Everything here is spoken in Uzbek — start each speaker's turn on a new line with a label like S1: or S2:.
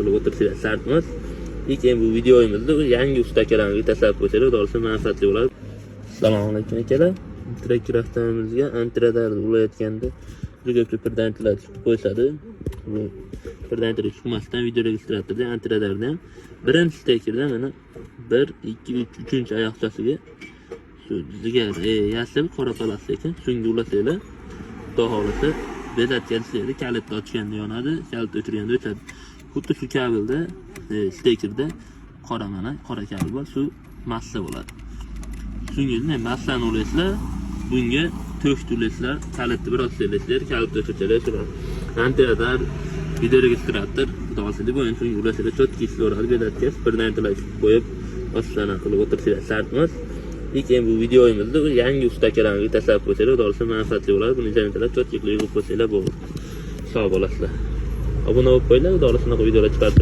S1: qilib o'tirsizlar sartmas. Lekin bu videoyimizda yangi ustakalarga tashlab qo'ysalar, doğrusu manfaatli bo'ladi. Assalomu alaykum akalar. Traktorlarimizga antiradar ulayotganda juda ko'p birdanchilar chiqib qo'yishadi. Bu birdanchilar chiqmasdan video registratorda antiradarda ham birinchi stekerda mana 1, 2, 3, 3-chi oyoqchasiga shu zigar yasib qora plastik ekan. Shunga ulasanglar, xudo xolasa bezatganingizda kalitni ochganda yonadi, kalit o'chirganda o'chadi. Xuddi shu kabelda stekerda qora kabel bor, shu massa bo'ladi. Shunga massani ulasizlar, bunga to'sh ulasizlar, kalitni biroz selasizlar, kalit o'chirsalar shular. Antiradar video registrator xudosilib o'yin shunga ulasizlar, cho'tki ishlaveradi, bezatgan birdan qo'yib ostana qilib o'tirsizlar sartmas. Lekin bu videoyimizda yangi ustakalarga tashlab qo'ysalar, doğrusu manfaatli bo'ladi. Buni jantalar cho'tki qilib qo'ysalar bo'ladi. Sog' bo'lasizlar. Obuna bo'lib qo'yinglar, doğrusini videolar chiqarib